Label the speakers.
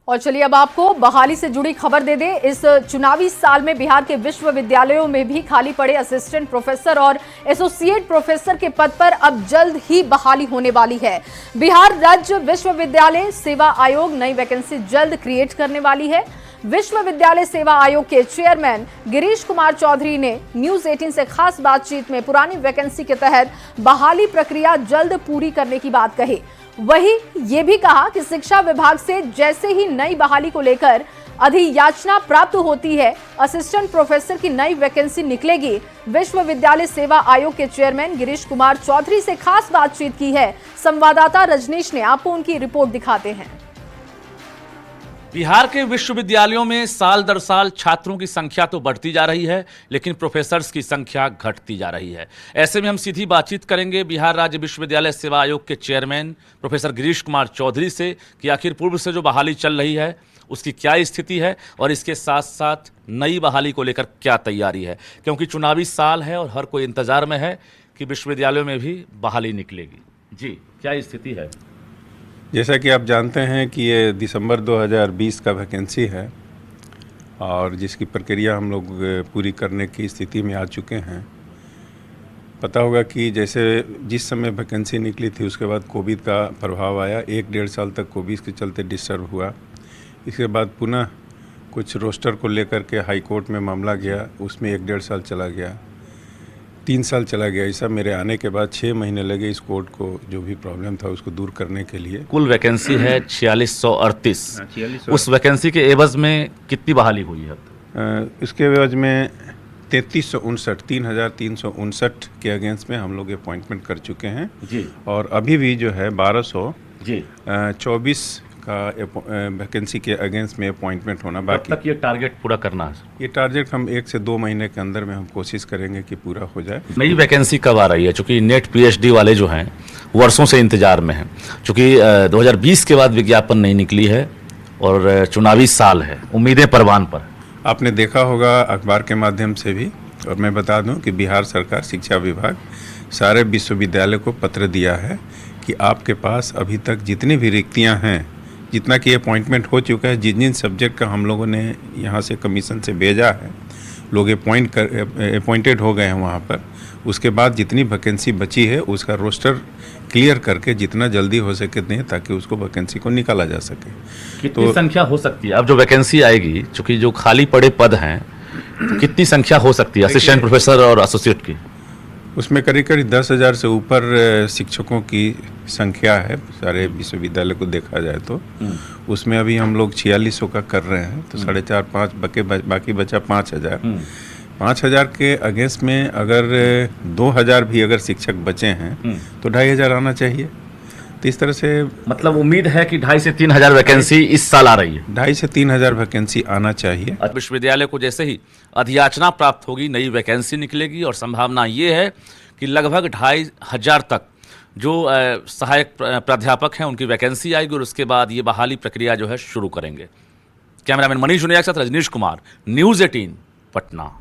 Speaker 1: और चलिए अब आपको बहाली से जुड़ी खबर दे दें। इस चुनावी साल में बिहार के विश्वविद्यालयों में भी खाली पड़े असिस्टेंट प्रोफेसर और एसोसिएट प्रोफेसर के पद पर अब जल्द ही बहाली होने वाली है। बिहार राज्य विश्वविद्यालय सेवा आयोग नई वैकेंसी जल्द क्रिएट करने वाली है। विश्वविद्यालय सेवा आयोग के चेयरमैन गिरीश कुमार चौधरी ने न्यूज 18 से खास बातचीत में पुरानी वैकेंसी के तहत बहाली प्रक्रिया जल्द पूरी करने की बात कही। वहीं ये भी कहा कि शिक्षा विभाग से जैसे ही नई बहाली को लेकर अधियाचना प्राप्त होती है, असिस्टेंट प्रोफेसर की नई वैकेंसी निकलेगी। विश्वविद्यालय सेवा आयोग के चेयरमैन गिरीश कुमार चौधरी से खास बातचीत की है संवाददाता रजनीश ने। आपको उनकी रिपोर्ट दिखाते हैं।
Speaker 2: बिहार के विश्वविद्यालयों में साल दर साल छात्रों की संख्या तो बढ़ती जा रही है, लेकिन प्रोफेसर्स की संख्या घटती जा रही है। ऐसे में हम सीधी बातचीत करेंगे बिहार राज्य विश्वविद्यालय सेवा आयोग के चेयरमैन प्रोफेसर गिरीश कुमार चौधरी से कि आखिर पूर्व से जो बहाली चल रही है उसकी क्या स्थिति है और इसके साथ साथ नई बहाली को लेकर क्या तैयारी है, क्योंकि चुनावी साल है और हर कोई इंतजार में है कि विश्वविद्यालयों में भी बहाली निकलेगी। जी, क्या स्थिति है?
Speaker 3: जैसा कि आप जानते हैं कि ये दिसंबर 2020 का वैकेंसी है और जिसकी प्रक्रिया हम लोग पूरी करने की स्थिति में आ चुके हैं। पता होगा कि जैसे जिस समय वैकेंसी निकली थी उसके बाद कोविड का प्रभाव आया, 1-1.5 साल तक कोविड के चलते डिस्टर्ब हुआ। इसके बाद पुनः कुछ रोस्टर को लेकर के हाई कोर्ट में मामला गया, उसमें 1-1.5 साल चला गया, 3 साल चला गया। ऐसा मेरे आने के बाद 6 महीने लगे इस कोर्ट को जो भी प्रॉब्लम था उसको दूर करने के लिए।
Speaker 2: कुल वैकेंसी है 4638। उस वैकेंसी के एवज में कितनी बहाली हुई है?
Speaker 3: इसके एवज में 3359 के अगेंस्ट में हम लोग अपॉइंटमेंट कर चुके हैं
Speaker 2: जी।
Speaker 3: और अभी भी जो है 1224 का वैकेंसी के अगेंस्ट में अपॉइंटमेंट होना बाकी।
Speaker 2: तक ये टारगेट पूरा करना है?
Speaker 3: ये टारगेट हम 1 से 2 महीने के अंदर में हम कोशिश करेंगे कि पूरा हो जाए।
Speaker 2: नई वैकेंसी कब आ रही है? चूंकि नेट पीएचडी वाले जो हैं वर्षों से इंतजार में हैं, चूंकि 2020 के बाद विज्ञापन नहीं निकली है और चुनावी साल है, उम्मीदें परवान पर।
Speaker 3: आपने देखा होगा अखबार के माध्यम से भी, और मैं बता दूं कि बिहार सरकार शिक्षा विभाग सारे विश्वविद्यालय को पत्र दिया है कि आपके पास अभी तक जितनी भी रिक्तियां हैं, जितना कि अपॉइंटमेंट हो चुका है, जिन जिन सब्जेक्ट का हम लोगों ने यहाँ से कमीशन से भेजा है, लोग अपॉइंटेड हो गए हैं वहाँ पर। उसके बाद जितनी वैकेंसी बची है उसका रोस्टर क्लियर करके जितना जल्दी हो सके दें ताकि उसको वैकेंसी को निकाला जा सके।
Speaker 2: कितनी संख्या हो सकती है अब जो वैकेंसी आएगी, चूँकि जो खाली पड़े पद हैं, तो कितनी संख्या हो सकती है असिस्टेंट प्रोफेसर और एसोसिएट की?
Speaker 3: उसमें करीब 10,000 से ऊपर शिक्षकों की संख्या है सारे विश्वविद्यालय को देखा जाए तो। उसमें अभी हम लोग 4600 का कर रहे हैं, तो 4.5-5 बाकी बचा 5,000। 5,000 के अगेंस्ट में अगर 2,000 भी अगर शिक्षक बचे हैं तो 2,500 आना चाहिए। तो इस तरह से
Speaker 2: मतलब उम्मीद है कि 2,500 से 3,000 वैकेंसी इस साल आ रही है।
Speaker 3: 2,500 से 3,000 वैकेंसी आना चाहिए।
Speaker 2: विश्वविद्यालय को जैसे ही अधियाचना प्राप्त होगी नई वैकेंसी निकलेगी और संभावना ये है कि लगभग 2,500 तक जो सहायक प्राध्यापक हैं उनकी वैकेंसी आएगी और उसके बाद ये बहाली प्रक्रिया जो है शुरू करेंगे। कैमरामैन मनीष जुनिया के साथ रजनीश कुमार, न्यूज़ 18 पटना।